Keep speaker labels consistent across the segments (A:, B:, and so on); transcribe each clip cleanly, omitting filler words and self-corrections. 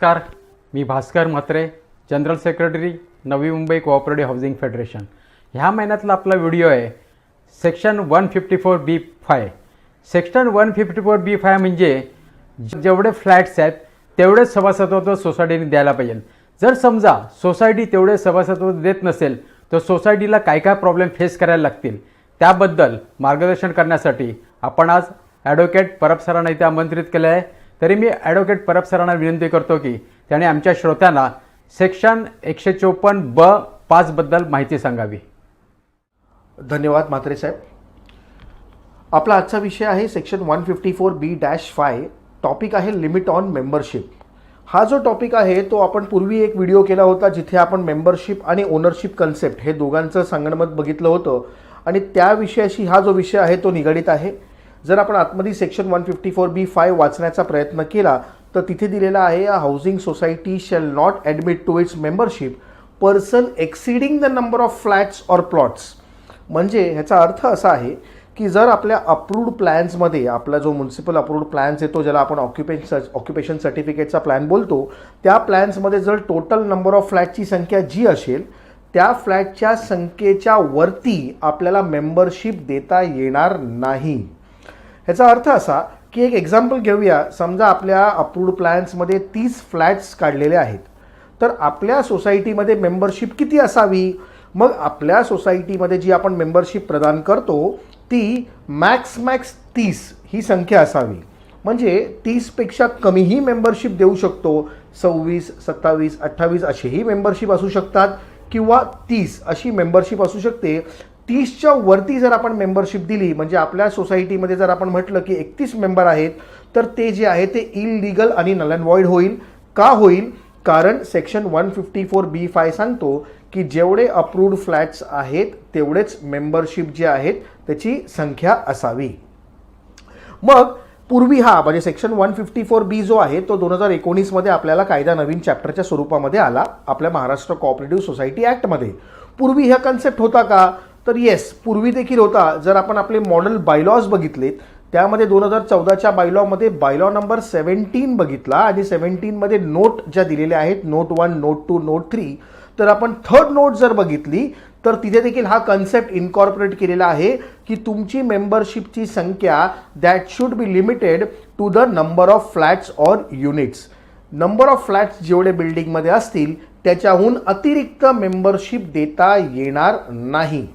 A: नमस्कार, मी Bhaskar Mhatre, general secretary Navi Mumbai cooperative housing federation. ह्या महिन्यातला आपला व्हिडिओ आहे सेक्शन 154B5. सेक्शन 154B5 म्हणजे जेवढे फ्लॅट्स आहेत तेवढेच सभासदत्व सोसायटीने द्यायला पाहिजे. जर समजा सोसायटी तेवढे सभासदत्व देत नसेल तर सोसायटीला काय काय प्रॉब्लेम फेस करायला लागतील त्याबद्दल मार्गदर्शन करण्यासाठी आपण आज ॲडव्होकेट परब सरांना इथे आमंत्रित केलं आहे. तरी मी ॲडव्होकेट परब सरांना विनंती करतो की त्याने आमच्या श्रोत्यांना सेक्शन 154B5 बद्दल माहिती सांगावी.
B: धन्यवाद म्हात्रे साहेब. आपला आजचा विषय आहे सेक्शन 154B-5. टॉपिक आहे लिमिट ऑन मेंबरशिप. हा जो टॉपिक आहे तो आपण पूर्वी एक व्हिडिओ केला होता जिथे आपण मेंबरशिप आणि ओनरशिप कन्सेप्ट हे दोघांचं संगणमत बघितलं होतं आणि त्या विषयाशी हा जो विषय आहे तो निगडीत आहे. जर आपण आतमध्ये सेक्शन 154B5 वाचण्याचा प्रयत्न केला तर तिथे दिलेला आहे a housing society shall not admit to its membership person exceeding the number of flats or plots. म्हणजे ह्याचा अर्थ असा आहे की जर आपल्या अप्रूव्ड प्लॅन्समध्ये आपला जो म्युन्सिपल अप्रूव्ड प्लॅन्स येतो ज्याला आपण ऑक्युपेशन सर्टिफिकेटचा प्लॅन बोलतो त्या प्लॅन्समध्ये जर टोटल नंबर ऑफ फ्लॅटची संख्या जी असेल त्या फ्लॅटच्या संख्येच्या वरती आपल्याला मेंबरशिप देता येणार नाही. ह्याचा अर्थ असा की एक एक्झाम्पल घेऊया. समजा आपल्या अप्रूव्ड प्लॅन्समध्ये 30 फ्लॅट्स काढलेले आहेत तर आपल्या सोसायटीमध्ये मेंबरशिप किती असावी. मग आपल्या सोसायटीमध्ये जी आपण मेंबरशिप प्रदान करतो ती मॅक्स 30 ही संख्या असावी. म्हणजे 30पेक्षा कमीही मेंबरशिप देऊ शकतो. 26, 27, 28 अशीही मेंबरशिप असू शकतात किंवा 30 अशी मेंबरशिप असू शकते. 30च्या वरती जर आपण मेंबरशिप दिली म्हणजे आपल्या सोसायटीमध्ये जर आपण म्हटलं की 31 मेंबर आहेत तर ते जे आहे ते इलिगल आणि नल अँड वॉइड होईल. का होईल? कारण सेक्शन 154B5 सांगतो की जेवढे अप्रूव्ड फ्लॅट्स आहेत तेवढेच मेंबरशिप जे आहेत त्याची संख्या असावी. मग पूर्वी हा म्हणजे सेक्शन 154B जो आहे तो 2019मध्ये आपल्याला कायदा नवीन चॅप्टरच्या स्वरूपामध्ये आला आपल्या महाराष्ट्र कोऑपरेटिव्ह सोसायटी ॲक्टमध्ये. पूर्वी हा कन्सेप्ट होता का? तर येस, पूर्वी देखील होता. जर आपण आपले मॉडेल बायलॉज बघितलेत त्यामध्ये 2014च्या बायलॉमध्ये बायलॉ नंबर 17 बघितला आणि 17मध्ये नोट ज्या दिलेल्या आहेत नोट 1, नोट 2, नोट 3 तर आपण थर्ड नोट जर बघितली तर तिथे देखील हा कन्सेप्ट इन्कॉर्पोरेट केलेला आहे की तुमची मेंबरशिपची संख्या that should be limited to the number of flats or units. Number of flats जेवढे बिल्डिंगमध्ये असतील त्याच्याहून अतिरिक्त मेंबरशिप देता येणार नाही.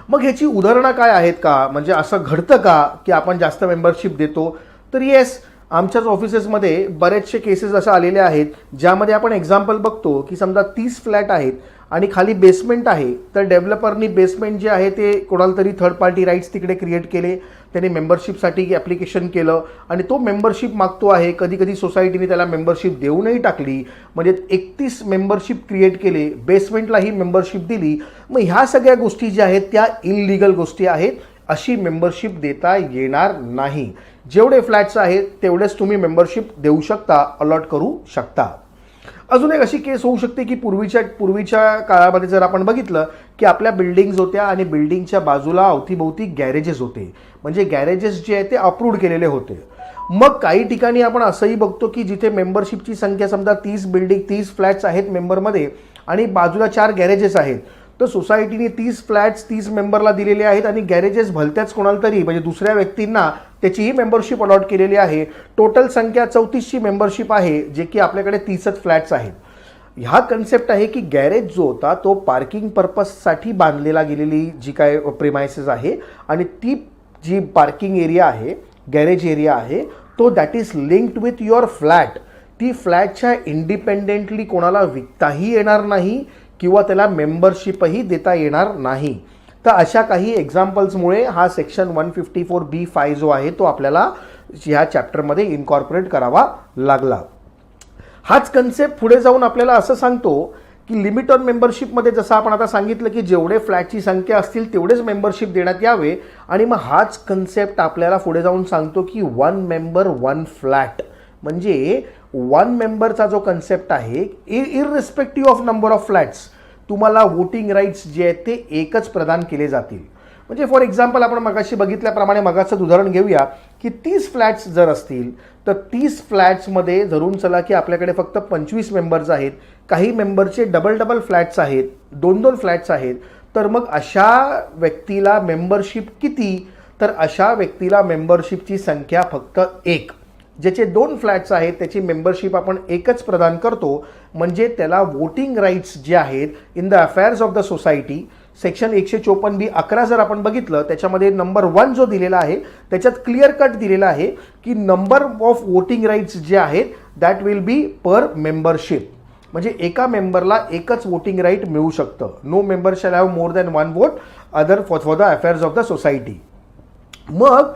B: मग ह्याची उदाहरणं काय आहेत का? म्हणजे असं घडतं का की आपण जास्त मेंबरशिप देतो? तर येस, आमच्याच ऑफिसेसमध्ये बरेचसे केसेस असे आलेले आहेत ज्यामध्ये आपण एक्झाम्पल बघतो की समजा 30 फ्लॅट आहेत आणि खाली बेसमेंट आहे तर डेव्हलपरनी बेसमेंट जे आहे ते कोणाला तरी थर्ड पार्टी राईट्स तिकडे क्रिएट केले. त्याने मेंबरशिपसाठी ॲप्लिकेशन केलं आणि तो मेंबरशिप मागतो आहे. कधी कधी सोसायटीने त्याला मेंबरशिप देऊनही टाकली. म्हणजे 31 मेंबरशिप क्रिएट केले, बेसमेंटलाही मेंबरशिप दिली. मग ह्या सगळ्या गोष्टी ज्या आहेत त्या इलिगल गोष्टी आहेत. अशी मेंबरशिप देता येणार नाही. जेवढे फ्लॅट्स आहेत तेवढेच तुम्ही मेंबरशिप देऊ शकता, अलॉट करू शकता. अजून एक अशी केस होऊ शकते की पूर्वीच्या काळामध्ये जर आपण बघितलं की आपल्या बिल्डिंग्स होत्या आणि बिल्डिंगच्या बाजूला अवतीभोवती गॅरेजेस होते. म्हणजे गॅरेजेस जे आहेत ते अप्रूव्ड केलेले होते. मग काही ठिकाणी आपण असंही बघतो की जिथे मेंबरशिपची संख्या समजा 30 फ्लॅट्स आहेत मेंबरमध्ये आणि बाजूला 4 गॅरेजेस आहेत तर सोसायटीने 30 फ्लॅट्स 30 मेंबरला दिलेले आहेत आणि गॅरेजेस भलत्याच कोणाला तरी म्हणजे दुसऱ्या व्यक्तींना त्याचीही मेंबरशिप अलॉट केलेली आहे. टोटल संख्या 34ची मेंबरशिप आहे जे की आपल्याकडे 30च फ्लॅट्स आहेत. ह्या कन्सेप्ट आहे की गॅरेज जो होता तो पार्किंग पर्पजसाठी बांधलेला गेलेली जी काय प्रिमायसेस आहे आणि ती जी पार्किंग एरिया आहे गॅरेज एरिया आहे तो that is linked with your flat. ती फ्लॅटच्या इंडिपेंडेंटली कोणाला विकताही येणार नाही किंवा त्याला मेंबरशिपही देता येणार नाही. तर अशा काही एक्झाम्पल्समुळे हा सेक्शन 154B5 जो आहे तो आपल्याला ह्या चॅप्टरमध्ये इन्कॉर्पोरेट करावा लागला. हाच कन्सेप्ट पुढे जाऊन आपल्याला असं सांगतो की लिमिट ऑन मेंबरशिपमध्ये जसं आपण आता सांगितलं की जेवढे फ्लॅटची संख्या असतील तेवढेच मेंबरशिप देण्यात यावे आणि मग हाच कन्सेप्ट आपल्याला पुढे जाऊन सांगतो की 1 मेंबर 1 फ्लॅट. म्हणजे 1 मेंबरचा जो कन्सेप्ट आहे इररिस्पेक्टिव्ह ऑफ नंबर ऑफ फ्लॅट्स तुम्हाला वोटिंग राईट्स जे आहेत ते एकच प्रदान केले जातील. म्हणजे फॉर एक्झाम्पल आपण मगाशी बघितल्याप्रमाणे मगाचं उदाहरण घेऊया की 30 फ्लॅट्स जर असतील तर 30 फ्लॅट्समध्ये धरून चला की आपल्याकडे फक्त 25 मेंबर्स आहेत, काही मेंबरचे डबल फ्लॅट्स आहेत, 2 फ्लॅट्स आहेत, तर मग अशा व्यक्तीला मेंबरशिप किती? तर अशा व्यक्तीला मेंबरशिपची संख्या फक्त 1. ज्याचे 2 फ्लॅट्स आहेत त्याची मेंबरशिप आपण एकच प्रदान करतो, म्हणजे त्याला वोटिंग राईट्स जे आहेत in the affairs of the society section 154B11 जर आपण बघितलं त्याच्यामध्ये नंबर 1 जो दिलेला आहे त्याच्यात क्लिअर कट दिलेला आहे की नंबर ऑफ वोटिंग राईट्स जे आहेत that will be per membership, म्हणजे एका मेंबरला एकच वोटिंग राईट मिळू शकतं. No member shall have more than 1 vote other for the affairs of the society. मग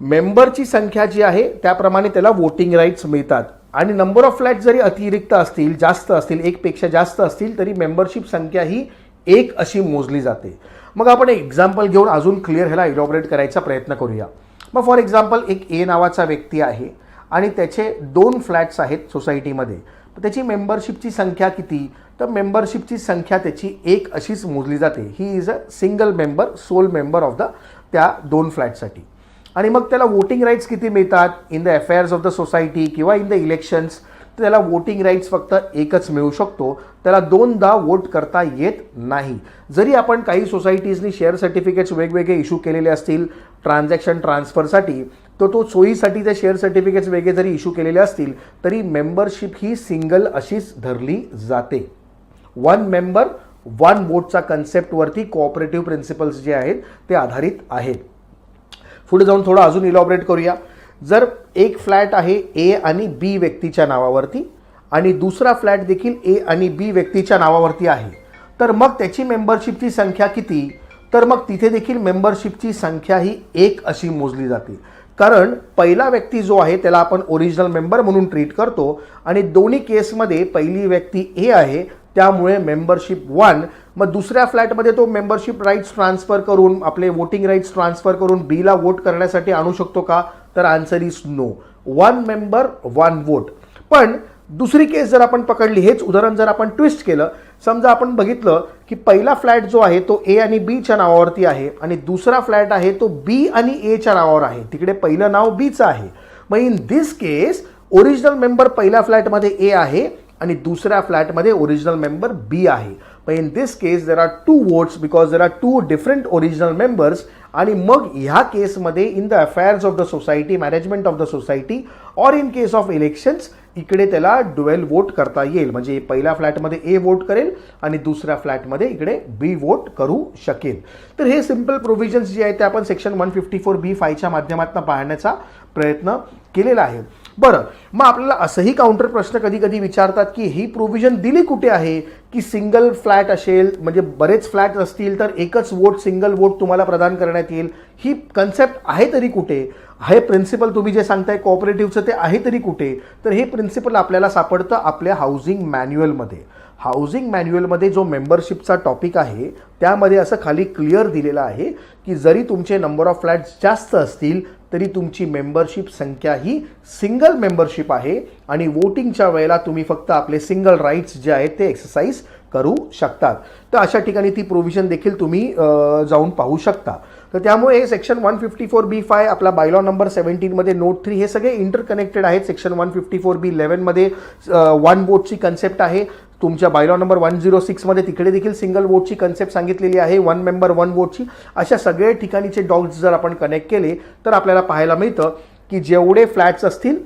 B: मेंबरची संख्या जी आहे त्याप्रमाणे त्याला वोटिंग राईट्स मिळतात आणि नंबर ऑफ फ्लॅट जरी अतिरिक्त असतील, जास्त असतील, 1 पेक्षा जास्त असतील तरी मेंबरशिप संख्या ही 1 अशी मोजली जाते. मग आपण एक एक्झाम्पल घेऊन अजून क्लिअर ह्याला इलॉबरेट करायचा प्रयत्न करूया. मग फॉर एक्झाम्पल एक ए नावाचा व्यक्ती आहे आणि त्याचे 2 फ्लॅट्स आहेत सोसायटीमध्ये, तर त्याची मेंबरशिपची संख्या किती? तर मेंबरशिपची संख्या त्याची 1 अशीच मोजली जाते. He is a single member, sole member of the त्या 2 फ्लॅटसाठी. आणि मग त्याला वोटिंग राईट्स किती मिळतात in the affairs of the society किंवा इन द इलेक्शन्स? त्याला वोटिंग राईट्स फक्त 1च मिळू शकतो, त्याला 2दा वोट करता येत नाही. जरी आपण काही सोसायटीजनी शेअर सर्टिफिकेट्स वेगवेगळे इश्यू केलेले असतील ट्रान्झॅक्शन ट्रान्सफरसाठी, तर तो सोयीसाठी ते शेअर सर्टिफिकेट्स वेगळे जरी इश्यू केलेले असतील तरी मेंबरशिप ही सिंगल अशीच धरली जाते. 1 मेंबर 1 वोटचा कन्सेप्टवरती कोऑपरेटिव्ह प्रिन्सिपल्स जे आहेत ते आधारित आहेत. पुढे जाऊन थोडं अजून इलॉबरेट करूया. जर एक फ्लॅट आहे ए आणि बी व्यक्तीच्या नावावरती आणि दुसरा फ्लॅट देखील ए आणि बी व्यक्तीच्या नावावरती आहे, तर मग त्याची मेंबरशिपची संख्या किती? तर मग तिथे देखील मेंबरशिपची संख्या ही 1 अशी मोजली जाते. कारण पहिला व्यक्ती जो आहे त्याला आपण ओरिजिनल मेंबर म्हणून ट्रीट करतो आणि दोन्ही केसमध्ये पहिली व्यक्ती ए आहे त्यामुळे मेंबरशिप 1. मग दुसऱ्या फ्लॅटमध्ये तो मेंबरशिप राईट्स ट्रान्सफर करून आपले वोटिंग राईट्स ट्रान्सफर करून बीला वोट करण्यासाठी आणू शकतो का? तर answer is no. 1 member 1 vote. पण दुसरी केस जर आपण पकडली, हेच उदाहरण जर आपण ट्विस्ट केलं, समजा आपण बघितलं की पहिला फ्लॅट जो आहे तो ए आणि बीच्या नावावरती आहे आणि दुसरा फ्लॅट आहे तो बी आणि एच्या नावावर आहे, तिकडे पहिलं नाव बीचं आहे. मग in this case original member पहिल्या फ्लॅटमध्ये ए आहे आणि दुसऱ्या फ्लॅटमध्ये ओरिजिनल मेंबर बी आहे. पण in this case there are 2 votes because there are 2 different original members. आणि मग ह्या केसमध्ये in the affairs of the society, management of the society or in case of elections इकडे त्याला ड्युएल वोट करता येईल. म्हणजे पहिल्या फ्लॅटमध्ये ए वोट करेल आणि दुसऱ्या फ्लॅटमध्ये इकडे बी वोट करू शकेल. तर हे सिम्पल प्रोव्हिजन्स जे आहेत ते आपण सेक्शन 154B5च्या माध्यमातून पाहण्याचा प्रयत्न केलेला आहे. बरं, मग आपल्याला असंही काउंटर प्रश्न कधी कधी विचारतात की ही प्रोव्हिजन दिली कुठे आहे की सिंगल फ्लॅट असेल, म्हणजे बरेच फ्लॅट असतील तर एकच वोट, सिंगल वोट तुम्हाला प्रदान करण्यात येईल. ही कन्सेप्ट आहे तरी कुठे? हे प्रिन्सिपल तुम्ही जे सांगताय कोऑपरेटिव्हचं ते आहे तरी कुठे? तर हे प्रिन्सिपल आपल्याला सापडतं आपल्या हाऊसिंग मॅन्युअलमध्ये. हाऊसिंग मॅन्युअलमध्ये जो मेंबरशिपचा टॉपिक आहे त्यामध्ये असं खाली क्लिअर दिलेलं आहे की जरी तुमचे नंबर ऑफ फ्लॅट्स जास्त असतील तरी तुमची मेंबरशिप संख्या ही सिंगल मेंबरशिप आहे आणि वोटिंगच्या वेळेला तुम्ही फक्त आपले सिंगल राईट्स जे आहेत ते एक्सरसाइज करू शकतात. तर अशा ठिकाणी ती प्रोव्हिजन देखील तुम्ही जाऊन पाहू शकता. तर त्यामुळे हे सेक्शन 154B5 आपला बायलॉ नंबर 17 मध्ये नोट 3 हे सगळे इंटरकनेक्टेड आहेत. सेक्शन 154B11 मध्ये 1 वोटची कन्सेप्ट आहे. तुमच्या बायलॉ नंबर 106 मध्ये तिकडे देखील सिंगल वोटची कन्सेप्ट सांगितलेली आहे, 1 मेंबर 1 वोटची. अशा सगळ्या ठिकाणीचे डॉट्स जर आपण कनेक्ट केले तर आपल्याला पाहायला मिळतं की जेवढे फ्लॅट्स असतील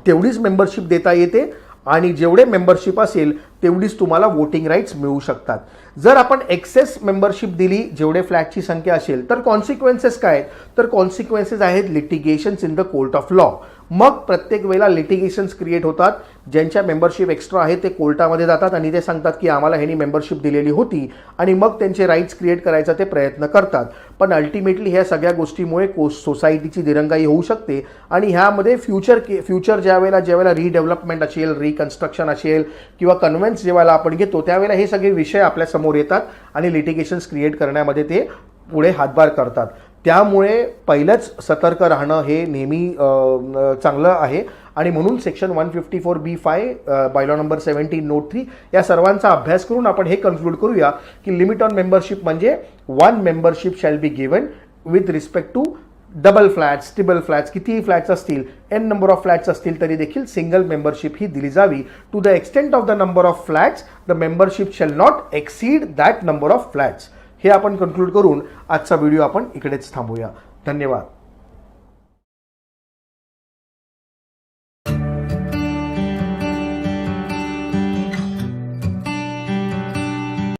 B: तेवढीच मेंबरशिप देता येते आणि जेवढे मेंबरशिप असेल तेवढीच तुम्हाला वोटिंग राईट्स मिळू शकतात. जर आपण एक्सेस मेंबरशिप दिली जेवढे फ्लॅटची संख्या असेल तर कॉन्सिक्वेन्सेस काय आहेत? तर कॉन्सिक्वेन्सेस आहेत litigations in the court of law. मग प्रत्येक वेळेला लिटिगेशन्स क्रिएट होतात. ज्यांच्या मेंबरशिप एक्स्ट्रा आहे ते कोर्टामध्ये जातात आणि ते सांगतात की आम्हाला ह्यांनी मेंबरशिप दिलेली होती आणि मग त्यांचे राईट्स क्रिएट करायचा ते प्रयत्न करतात. पण अल्टिमेटली ह्या सगळ्या गोष्टीमुळे सोसायटीची दिरंगाई होऊ शकते आणि ह्यामध्ये फ्युचर ज्यावेळेला रिडेव्हलपमेंट असेल, रिकन्स्ट्रक्शन असेल किंवा कन्व्हेन्स जेव्हा आपण घेतो त्यावेळेला हे सगळे विषय आपल्या समोर येतात आणि लिटिगेशन्स क्रिएट करण्यामध्ये ते पुढे हातभार करतात. त्यामुळे पहिलंच सतर्क राहणं हे नेहमी चांगलं आहे आणि म्हणून section 154B5 bylaw number 17 note 3 या सर्वांचा अभ्यास करून आपण हे कन्क्लूड करूया की लिमिट ऑन मेंबरशिप म्हणजे 1 membership shall be given with respect to double flats, triple flats, कितीही फ्लॅट्स असतील, n नंबर ऑफ फ्लॅट्स असतील तरी देखील सिंगल मेंबरशिप ही दिली जावी. To the extent of the number of flats the membership shall not exceed that number of flats. हे आपण कन्क्लूड करून आजचा व्हिडिओ आपण इकडेच थांबूया. धन्यवाद.